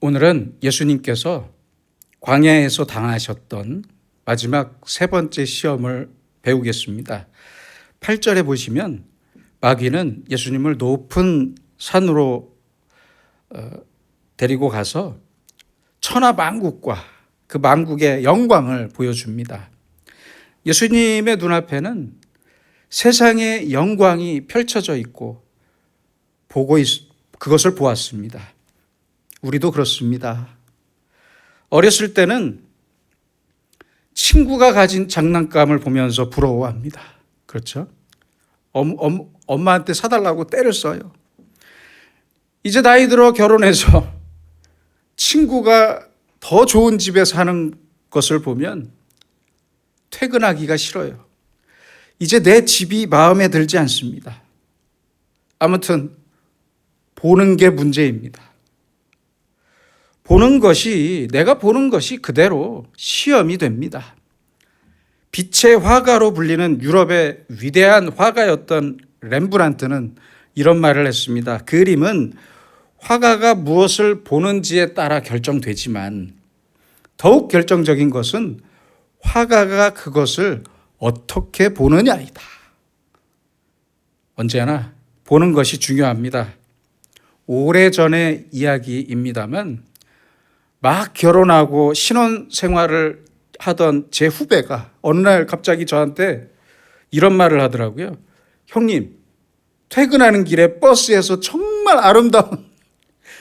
오늘은 예수님께서 광야에서 당하셨던 마지막 세 번째 시험을 배우겠습니다. 8절에 보시면 마귀는 예수님을 높은 산으로 데리고 가서 천하만국과 그 만국의 영광을 보여줍니다. 예수님의 눈앞에는 세상의 영광이 펼쳐져 있고 그것을 보았습니다. 우리도 그렇습니다. 어렸을 때는 친구가 가진 장난감을 보면서 부러워합니다. 그렇죠? 엄마한테 사달라고 때를 써요. 이제 나이 들어 결혼해서 친구가 더 좋은 집에 사는 것을 보면 퇴근하기가 싫어요. 이제 내 집이 마음에 들지 않습니다. 아무튼 보는 게 문제입니다. 내가 보는 것이 그대로 시험이 됩니다. 빛의 화가로 불리는 유럽의 위대한 화가였던 렘브란트는 이런 말을 했습니다. 그림은 화가가 무엇을 보는지에 따라 결정되지만 더욱 결정적인 것은 화가가 그것을 어떻게 보느냐이다. 언제나 보는 것이 중요합니다. 오래전의 이야기입니다만 막 결혼하고 신혼생활을 하던 제 후배가 어느 날 갑자기 저한테 이런 말을 하더라고요. 형님, 퇴근하는 길에 버스에서 정말 아름다운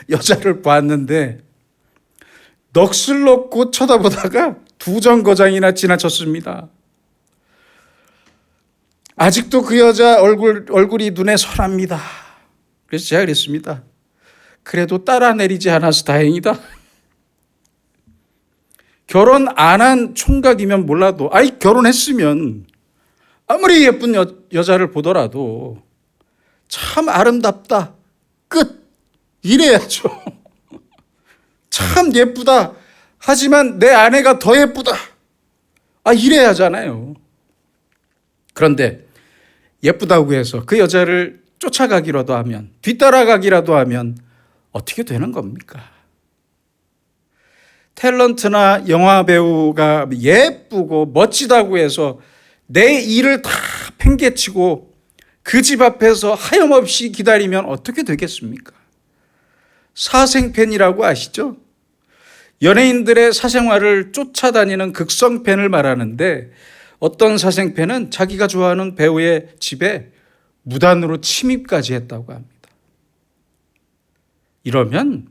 여자를 봤는데 넋을 놓고 쳐다보다가 두 정거장이나 지나쳤습니다. 아직도 그 여자 얼굴이 눈에 선합니다. 그래서 제가 그랬습니다. 그래도 따라 내리지 않아서 다행이다. 결혼 안 한 총각이면 몰라도 결혼했으면 아무리 예쁜 여자를 보더라도 참 아름답다. 끝. 이래야죠. 참 예쁘다. 하지만 내 아내가 더 예쁘다. 이래야 하잖아요. 그런데 예쁘다고 해서 그 여자를 쫓아가기라도 하면, 뒤따라가기라도 하면 어떻게 되는 겁니까? 탤런트나 영화 배우가 예쁘고 멋지다고 해서 내 일을 다 팽개치고 그 집 앞에서 하염없이 기다리면 어떻게 되겠습니까? 사생팬이라고 아시죠? 연예인들의 사생활을 쫓아다니는 극성팬을 말하는데 어떤 사생팬은 자기가 좋아하는 배우의 집에 무단으로 침입까지 했다고 합니다. 이러면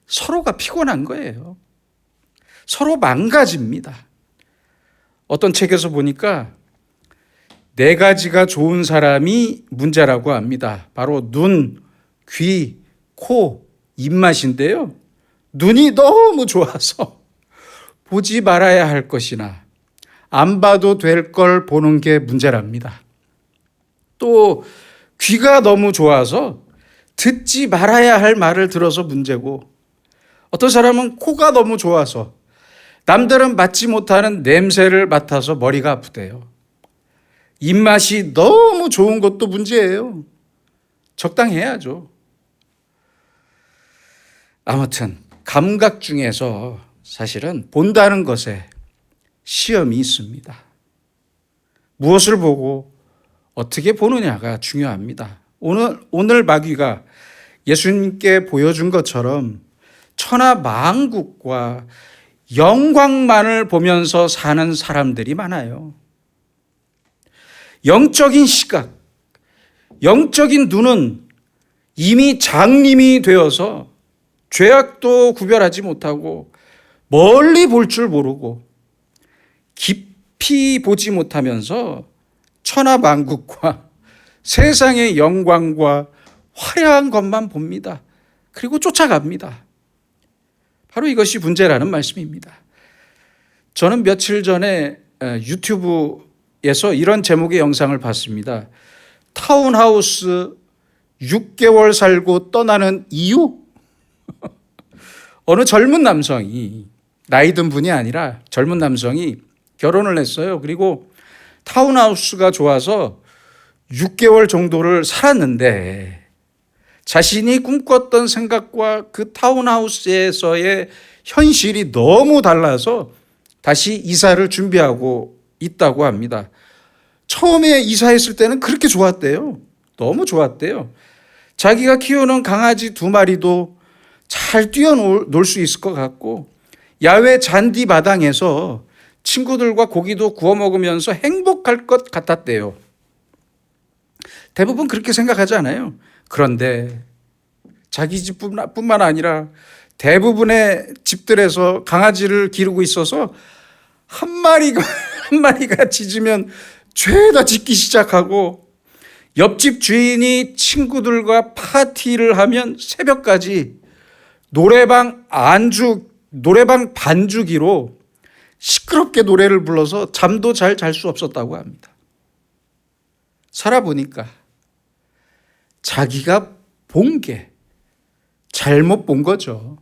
서로가 피곤한 거예요. 서로 망가집니다. 어떤 책에서 보니까 네 가지가 좋은 사람이 문제라고 합니다. 바로 눈, 귀, 코, 입맛인데요. 눈이 너무 좋아서 보지 말아야 할 것이나 안 봐도 될 걸 보는 게 문제랍니다. 또 귀가 너무 좋아서 듣지 말아야 할 말을 들어서 문제고, 어떤 사람은 코가 너무 좋아서 남들은 맡지 못하는 냄새를 맡아서 머리가 아프대요. 입맛이 너무 좋은 것도 문제예요. 적당해야죠. 아무튼 감각 중에서 사실은 본다는 것에 시험이 있습니다. 무엇을 보고 어떻게 보느냐가 중요합니다. 오늘 마귀가 예수님께 보여준 것처럼 천하만국과 영광만을 보면서 사는 사람들이 많아요. 영적인 시각, 영적인 눈은 이미 장님이 되어서 죄악도 구별하지 못하고 멀리 볼 줄 모르고 깊이 보지 못하면서 천하만국과 세상의 영광과 화려한 것만 봅니다. 그리고 쫓아갑니다. 바로 이것이 문제라는 말씀입니다. 저는 며칠 전에 유튜브에서 이런 제목의 영상을 봤습니다. 타운하우스 6개월 살고 떠나는 이유? 어느 젊은 남성이, 나이 든 분이 아니라 젊은 남성이 결혼을 했어요. 그리고 타운하우스가 좋아서 6개월 정도를 살았는데 자신이 꿈꿨던 생각과 그 타운하우스에서의 현실이 너무 달라서 다시 이사를 준비하고 있다고 합니다. 처음에 이사했을 때는 그렇게 좋았대요. 너무 좋았대요. 자기가 키우는 강아지 2마리도 잘 뛰어놀 수 있을 것 같고, 야외 잔디 마당에서 친구들과 고기도 구워 먹으면서 행복할 것 같았대요. 대부분 그렇게 생각하지 않아요? 그런데 자기 집뿐만 아니라 대부분의 집들에서 강아지를 기르고 있어서 한 마리가 짖으면 죄다 짖기 시작하고, 옆집 주인이 친구들과 파티를 하면 새벽까지 노래방 반주기로 시끄럽게 노래를 불러서 잠도 잘 수 없었다고 합니다. 살아보니까 자기가 본 게 잘못 본 거죠.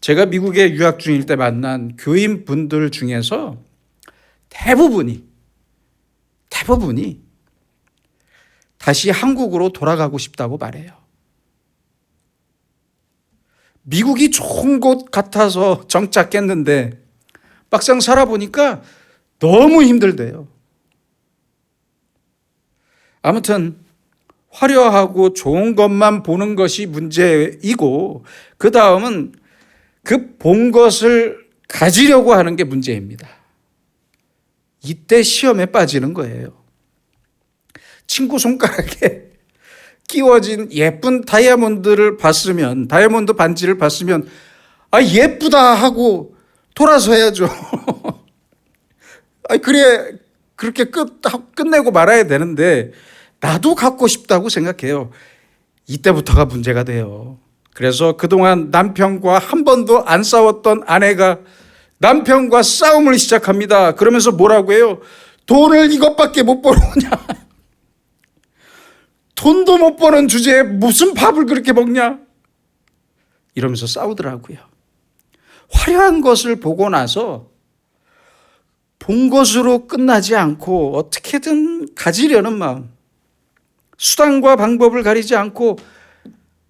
제가 미국에 유학 중일 때 만난 교인분들 중에서 대부분이 다시 한국으로 돌아가고 싶다고 말해요. 미국이 좋은 곳 같아서 정착했는데 막상 살아보니까 너무 힘들대요. 아무튼 화려하고 좋은 것만 보는 것이 문제이고, 그 다음은 그 본 것을 가지려고 하는 게 문제입니다. 이때 시험에 빠지는 거예요. 친구 손가락에 끼워진 예쁜 다이아몬드 반지를 봤으면 예쁘다 하고 돌아서야죠. 그래 그렇게 끝내고 말아야 되는데 나도 갖고 싶다고 생각해요. 이때부터가 문제가 돼요. 그래서 그동안 남편과 한 번도 안 싸웠던 아내가 남편과 싸움을 시작합니다. 그러면서 뭐라고 해요? 돈을 이것밖에 못 벌어오냐? 돈도 못 버는 주제에 무슨 밥을 그렇게 먹냐? 이러면서 싸우더라고요. 화려한 것을 보고 나서 본 것으로 끝나지 않고 어떻게든 가지려는 마음, 수단과 방법을 가리지 않고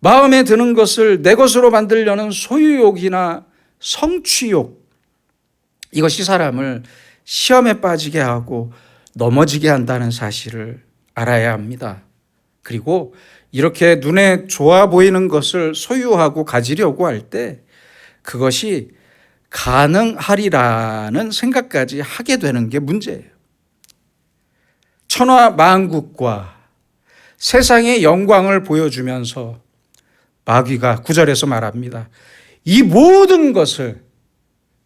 마음에 드는 것을 내 것으로 만들려는 소유욕이나 성취욕, 이것이 사람을 시험에 빠지게 하고 넘어지게 한다는 사실을 알아야 합니다. 그리고 이렇게 눈에 좋아 보이는 것을 소유하고 가지려고 할 때 그것이 가능하리라는 생각까지 하게 되는 게 문제예요. 천하만국과 세상의 영광을 보여주면서 마귀가 9절에서 말합니다. 이 모든 것을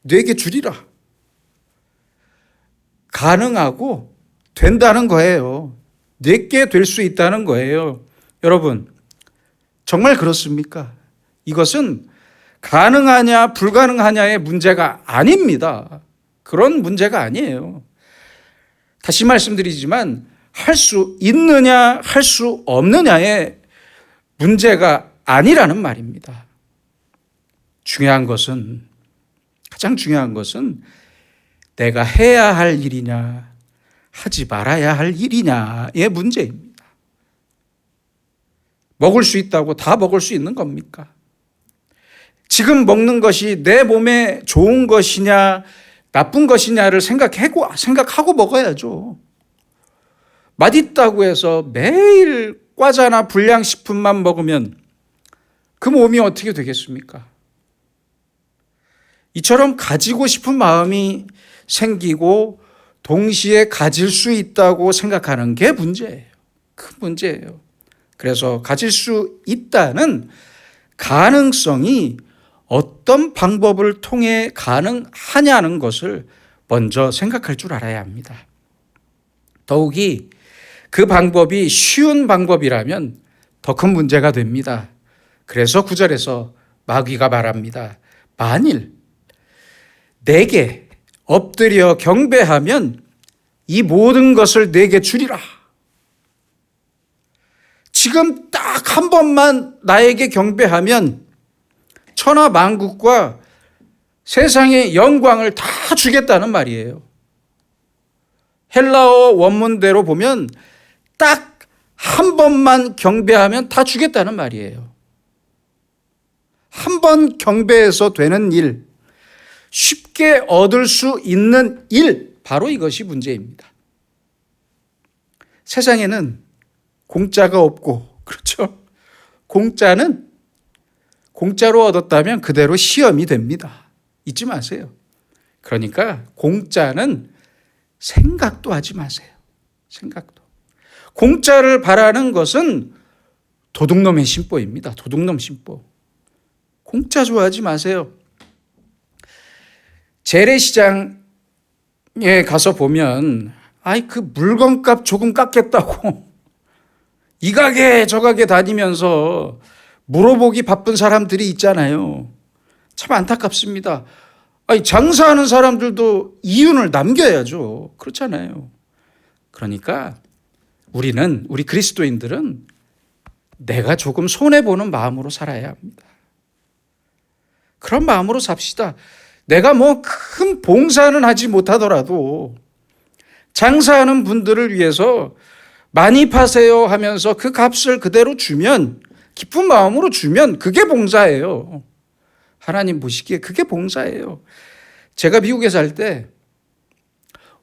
네게 주리라. 가능하고 된다는 거예요. 내게 될 수 있다는 거예요. 여러분, 정말 그렇습니까? 이것은 가능하냐 불가능하냐의 문제가 아닙니다. 그런 문제가 아니에요. 다시 말씀드리지만 할 수 있느냐 할 수 없느냐의 문제가 아니라는 말입니다. 가장 중요한 것은 내가 해야 할 일이냐 하지 말아야 할 일이냐의 문제입니다. 먹을 수 있다고 다 먹을 수 있는 겁니까? 지금 먹는 것이 내 몸에 좋은 것이냐 나쁜 것이냐를 생각하고 먹어야죠. 맛있다고 해서 매일 과자나 불량식품만 먹으면 그 몸이 어떻게 되겠습니까? 이처럼 가지고 싶은 마음이 생기고 동시에 가질 수 있다고 생각하는 게 문제예요. 그 문제예요. 그래서 가질 수 있다는 가능성이 어떤 방법을 통해 가능하냐는 것을 먼저 생각할 줄 알아야 합니다. 더욱이 그 방법이 쉬운 방법이라면 더 큰 문제가 됩니다. 그래서 9절에서 마귀가 말합니다. 만일 내게 엎드려 경배하면 이 모든 것을 내게 주리라. 지금 딱 한 번만 나에게 경배하면 천하 만국과 세상의 영광을 다 주겠다는 말이에요. 헬라어 원문대로 보면 딱 한 번만 경배하면 다 주겠다는 말이에요. 한 번 경배해서 되는 일, 쉽게 얻을 수 있는 일, 바로 이것이 문제입니다. 세상에는 공짜가 없고, 그렇죠? 공짜는 공짜로 얻었다면 그대로 시험이 됩니다. 잊지 마세요. 그러니까 공짜는 생각도 하지 마세요. 생각도. 공짜를 바라는 것은 도둑놈의 심보입니다. 도둑놈 심보. 공짜 좋아하지 마세요. 재래시장에 가서 보면 그 물건값 조금 깎겠다고 이 가게 저 가게 다니면서 물어보기 바쁜 사람들이 있잖아요. 참 안타깝습니다. 장사하는 사람들도 이윤을 남겨야죠. 그렇잖아요. 그러니까 우리 그리스도인들은 내가 조금 손해보는 마음으로 살아야 합니다. 그런 마음으로 삽시다. 내가 큰 봉사는 하지 못하더라도 장사하는 분들을 위해서 많이 파세요 하면서 그 값을 그대로 주면, 기쁜 마음으로 주면 그게 봉사예요. 하나님 보시기에 그게 봉사예요. 제가 미국에 살 때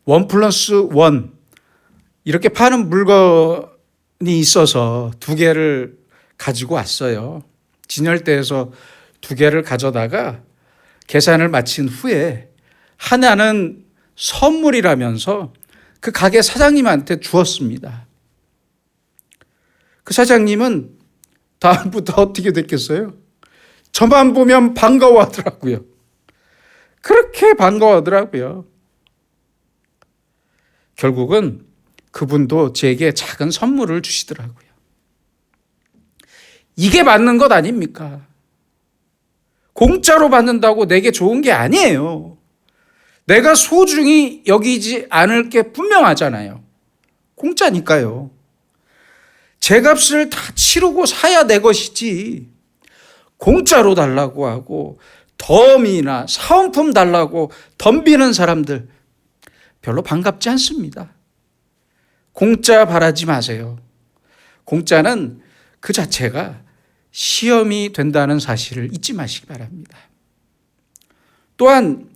1+1 이렇게 파는 물건이 있어서 2개를 가지고 왔어요. 진열대에서 2개를 가져다가 계산을 마친 후에 하나는 선물이라면서 그 가게 사장님한테 주었습니다. 그 사장님은 다음부터 어떻게 됐겠어요? 저만 보면 반가워하더라고요. 그렇게 반가워하더라고요. 결국은 그분도 제게 작은 선물을 주시더라고요. 이게 맞는 것 아닙니까? 공짜로 받는다고 내게 좋은 게 아니에요. 내가 소중히 여기지 않을 게 분명하잖아요. 공짜니까요. 제값을 다 치르고 사야 내 것이지, 공짜로 달라고 하고 덤이나 사은품 달라고 덤비는 사람들 별로 반갑지 않습니다. 공짜 바라지 마세요. 공짜는 그 자체가 시험이 된다는 사실을 잊지 마시기 바랍니다. 또한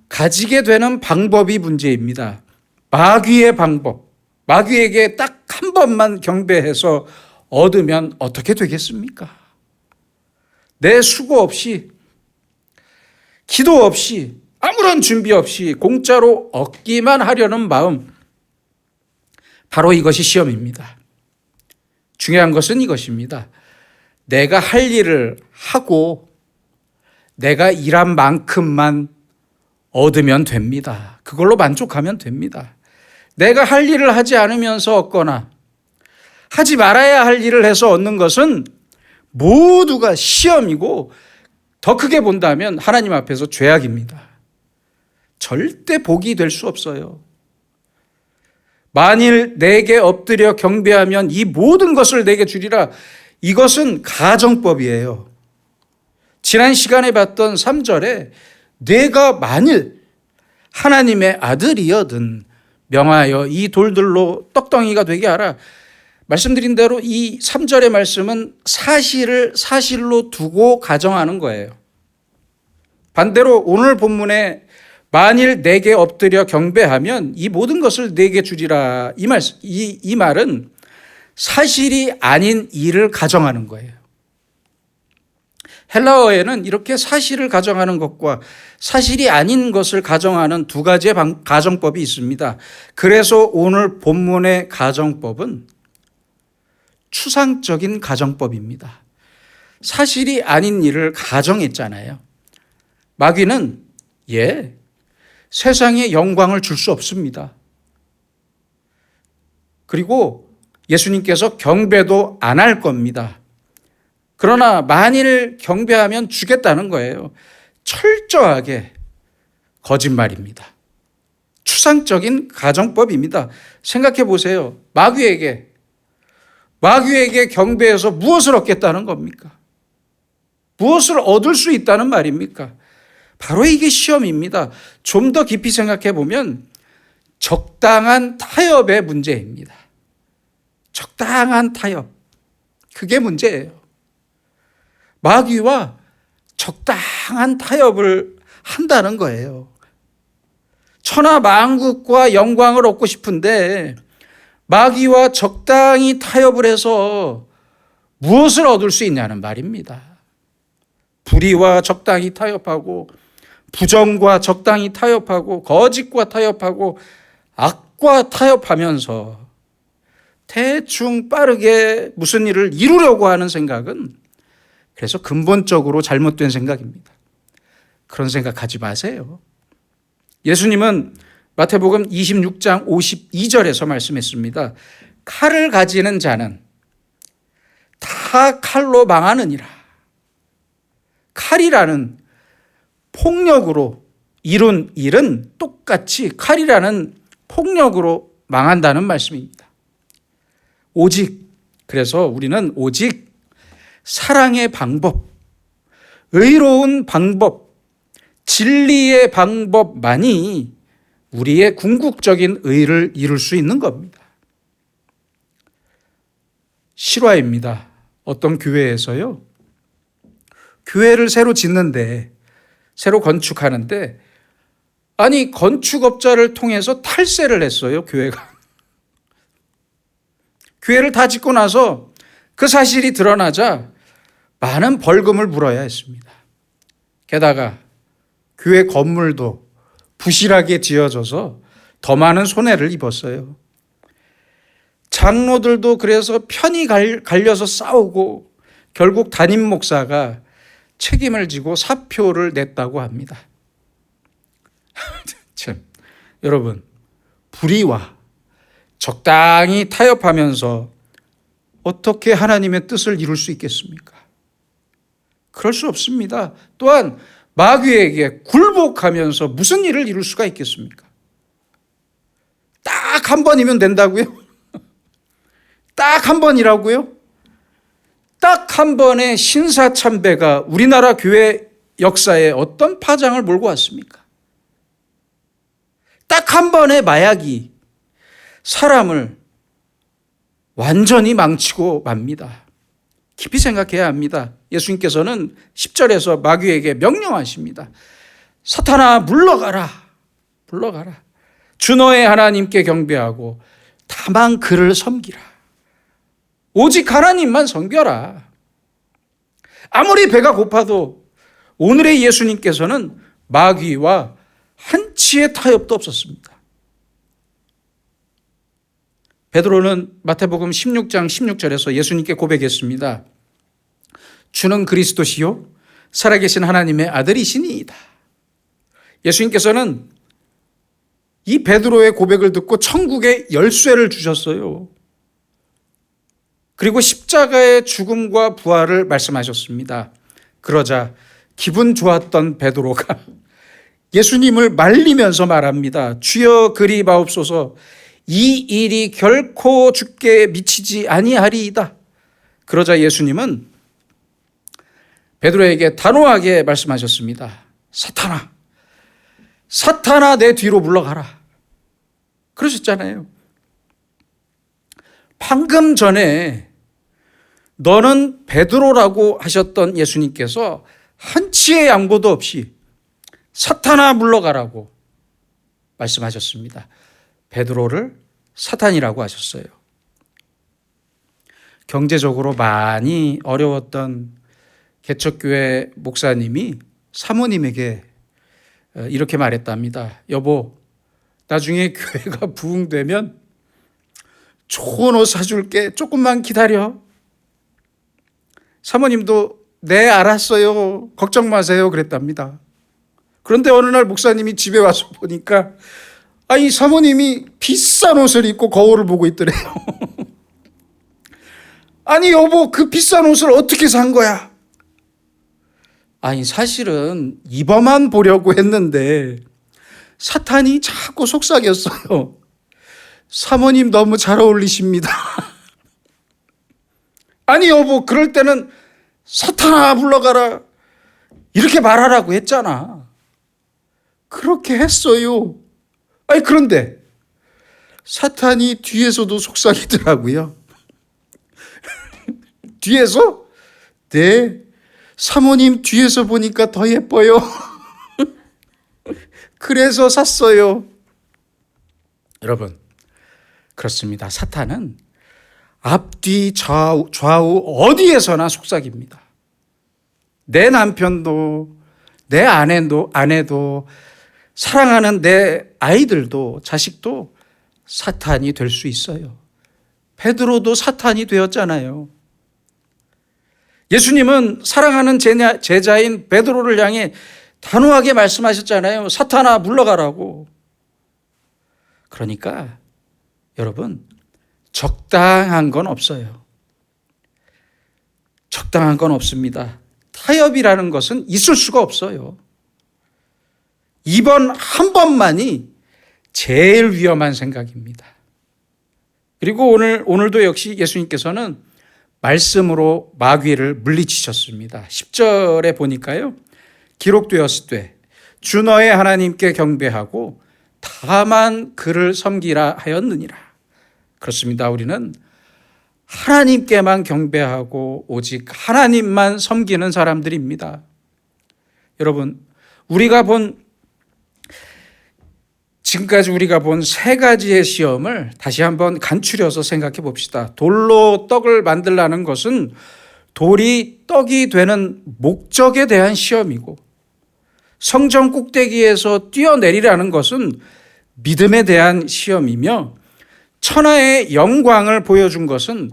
가지게 되는 방법이 문제입니다. 마귀의 방법. 마귀에게 딱 한 번만 경배해서 얻으면 어떻게 되겠습니까? 내 수고 없이, 기도 없이, 아무런 준비 없이 공짜로 얻기만 하려는 마음, 바로 이것이 시험입니다. 중요한 것은 이것입니다. 내가 할 일을 하고 내가 일한 만큼만 얻으면 됩니다. 그걸로 만족하면 됩니다. 내가 할 일을 하지 않으면서 얻거나 하지 말아야 할 일을 해서 얻는 것은 모두가 시험이고, 더 크게 본다면 하나님 앞에서 죄악입니다. 절대 복이 될 수 없어요. 만일 내게 엎드려 경배하면 이 모든 것을 내게 주리라. 이것은 가정법이에요. 지난 시간에 봤던 3절에 내가 만일 하나님의 아들이여든 명하여 이 돌들로 떡덩이가 되게 하라. 말씀드린 대로 이 3절의 말씀은 사실을 사실로 두고 가정하는 거예요. 반대로 오늘 본문에 만일 내게 엎드려 경배하면 이 모든 것을 내게 주리라. 이 말은 사실이 아닌 일을 가정하는 거예요. 헬라어에는 이렇게 사실을 가정하는 것과 사실이 아닌 것을 가정하는 두 가지의 가정법이 있습니다. 그래서 오늘 본문의 가정법은 추상적인 가정법입니다. 사실이 아닌 일을 가정했잖아요. 마귀는 세상에 영광을 줄 수 없습니다. 그리고 예수님께서 경배도 안 할 겁니다. 그러나 만일 경배하면 주겠다는 거예요. 철저하게 거짓말입니다. 추상적인 가정법입니다. 생각해 보세요. 마귀에게 경배해서 무엇을 얻겠다는 겁니까? 무엇을 얻을 수 있다는 말입니까? 바로 이게 시험입니다. 좀 더 깊이 생각해 보면 적당한 타협의 문제입니다. 적당한 타협. 그게 문제예요. 마귀와 적당한 타협을 한다는 거예요. 천하 만국과 영광을 얻고 싶은데 마귀와 적당히 타협을 해서 무엇을 얻을 수 있냐는 말입니다. 불의와 적당히 타협하고 부정과 적당히 타협하고 거짓과 타협하고 악과 타협하면서 대충 빠르게 무슨 일을 이루려고 하는 생각은 그래서 근본적으로 잘못된 생각입니다. 그런 생각하지 마세요. 예수님은 마태복음 26장 52절에서 말씀했습니다. 칼을 가지는 자는 다 칼로 망하느니라. 칼이라는 폭력으로 이룬 일은 똑같이 칼이라는 폭력으로 망한다는 말씀입니다. 그래서 우리는 오직 사랑의 방법, 의로운 방법, 진리의 방법만이 우리의 궁극적인 의를 이룰 수 있는 겁니다. 실화입니다. 어떤 교회에서요, 교회를 새로 짓는데, 새로 건축하는데, 아니, 건축업자를 통해서 탈세를 했어요, 교회가. 교회를 다 짓고 나서 그 사실이 드러나자 많은 벌금을 물어야 했습니다. 게다가 교회 건물도 부실하게 지어져서 더 많은 손해를 입었어요. 장로들도 그래서 편이 갈려서 싸우고 결국 담임 목사가 책임을 지고 사표를 냈다고 합니다. 참, 여러분, 불의와 적당히 타협하면서 어떻게 하나님의 뜻을 이룰 수 있겠습니까? 그럴 수 없습니다. 또한 마귀에게 굴복하면서 무슨 일을 이룰 수가 있겠습니까? 딱 한 번이면 된다고요? 딱 한 번이라고요? 딱 한 번의 신사참배가 우리나라 교회 역사에 어떤 파장을 몰고 왔습니까? 딱 한 번의 마약이 사람을 완전히 망치고 맙니다. 깊이 생각해야 합니다. 예수님께서는 10절에서 마귀에게 명령하십니다. 사탄아, 물러가라. 물러가라. 주 너의 하나님께 경배하고 다만 그를 섬기라. 오직 하나님만 섬겨라. 아무리 배가 고파도 오늘의 예수님께서는 마귀와 한치의 타협도 없었습니다. 베드로는 마태복음 16장 16절에서 예수님께 고백했습니다. 주는 그리스도시요 살아계신 하나님의 아들이시니이다. 예수님께서는 이 베드로의 고백을 듣고 천국의 열쇠를 주셨어요. 그리고 십자가의 죽음과 부활을 말씀하셨습니다. 그러자 기분 좋았던 베드로가 예수님을 말리면서 말합니다. 주여 그리 마옵소서, 이 일이 결코 주께 미치지 아니하리이다. 그러자 예수님은 베드로에게 단호하게 말씀하셨습니다. 사탄아, 사탄아, 내 뒤로 물러가라. 그러셨잖아요. 방금 전에 너는 베드로라고 하셨던 예수님께서 한치의 양보도 없이 사탄아 물러가라고 말씀하셨습니다. 베드로를 사탄이라고 하셨어요. 경제적으로 많이 어려웠던 개척교회 목사님이 사모님에게 이렇게 말했답니다. 여보, 나중에 교회가 부흥되면 좋은 옷 사줄게. 조금만 기다려. 사모님도 네, 알았어요. 걱정 마세요. 그랬답니다. 그런데 어느 날 목사님이 집에 와서 보니까 이 사모님이 비싼 옷을 입고 거울을 보고 있더래요. 아니 여보, 그 비싼 옷을 어떻게 산 거야? 사실은 입어만 보려고 했는데 사탄이 자꾸 속삭였어요. 사모님 너무 잘 어울리십니다. 아니 여보, 그럴 때는 사탄아 물러가라 이렇게 말하라고 했잖아. 그렇게 했어요. 그런데 사탄이 뒤에서도 속삭이더라고요. 뒤에서? 네, 사모님 뒤에서 보니까 더 예뻐요. 그래서 샀어요. 여러분, 그렇습니다. 사탄은 앞뒤 좌우 어디에서나 속삭입니다. 내 남편도, 내 아내도, 사랑하는 내 아이들도, 자식도 사탄이 될 수 있어요. 베드로도 사탄이 되었잖아요. 예수님은 사랑하는 제자인 베드로를 향해 단호하게 말씀하셨잖아요. 사탄아, 물러가라고. 그러니까 여러분, 적당한 건 없어요. 적당한 건 없습니다. 타협이라는 것은 있을 수가 없어요. 이번 한 번만이 제일 위험한 생각입니다. 그리고 오늘도 역시 예수님께서는 말씀으로 마귀를 물리치셨습니다. 10절에 보니까요, 기록되었을 때 주 너의 하나님께 경배하고 다만 그를 섬기라 하였느니라. 그렇습니다. 우리는 하나님께만 경배하고 오직 하나님만 섬기는 사람들입니다. 여러분, 지금까지 우리가 본 세 가지의 시험을 다시 한번 간추려서 생각해 봅시다. 돌로 떡을 만들라는 것은 돌이 떡이 되는 목적에 대한 시험이고, 성전 꼭대기에서 뛰어내리라는 것은 믿음에 대한 시험이며, 천하의 영광을 보여준 것은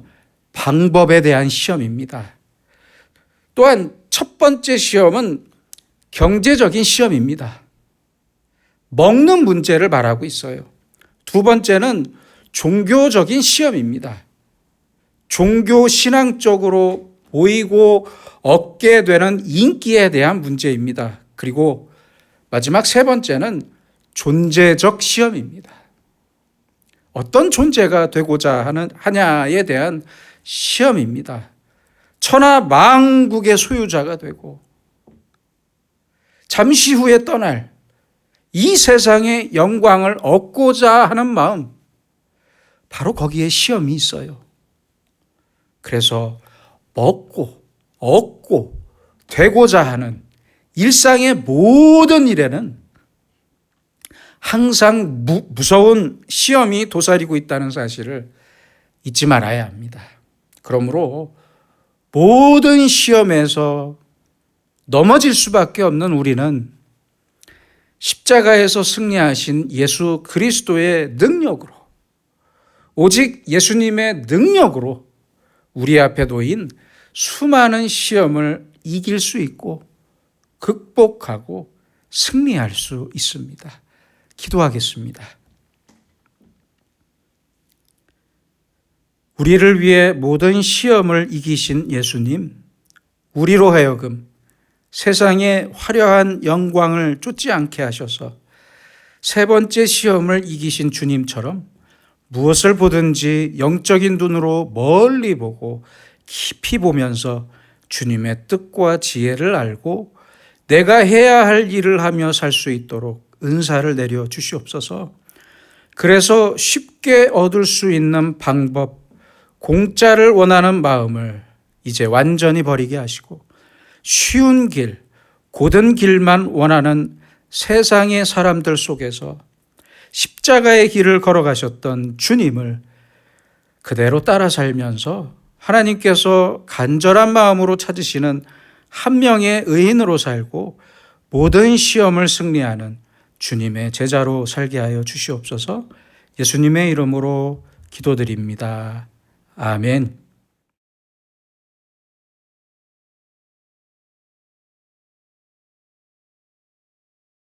방법에 대한 시험입니다. 또한 첫 번째 시험은 경제적인 시험입니다. 먹는 문제를 말하고 있어요. 두 번째는 종교적인 시험입니다. 종교 신앙적으로 보이고 얻게 되는 인기에 대한 문제입니다. 그리고 마지막 세 번째는 존재적 시험입니다. 어떤 존재가 되고자 하냐에 대한 시험입니다. 천하 만국의 소유자가 되고 잠시 후에 떠날 이 세상의 영광을 얻고자 하는 마음, 바로 거기에 시험이 있어요. 그래서 먹고 얻고 되고자 하는 일상의 모든 일에는 항상 무서운 시험이 도사리고 있다는 사실을 잊지 말아야 합니다. 그러므로 모든 시험에서 넘어질 수밖에 없는 우리는 십자가에서 승리하신 예수 그리스도의 능력으로, 오직 예수님의 능력으로 우리 앞에 놓인 수많은 시험을 이길 수 있고 극복하고 승리할 수 있습니다. 기도하겠습니다. 우리를 위해 모든 시험을 이기신 예수님, 우리로 하여금 세상의 화려한 영광을 쫓지 않게 하셔서 세 번째 시험을 이기신 주님처럼 무엇을 보든지 영적인 눈으로 멀리 보고 깊이 보면서 주님의 뜻과 지혜를 알고 내가 해야 할 일을 하며 살 수 있도록 은사를 내려 주시옵소서. 그래서 쉽게 얻을 수 있는 방법, 공짜를 원하는 마음을 이제 완전히 버리게 하시고 쉬운 길, 고든 길만 원하는 세상의 사람들 속에서 십자가의 길을 걸어가셨던 주님을 그대로 따라 살면서 하나님께서 간절한 마음으로 찾으시는 한 명의 의인으로 살고 모든 시험을 승리하는 주님의 제자로 살게 하여 주시옵소서. 예수님의 이름으로 기도드립니다. 아멘.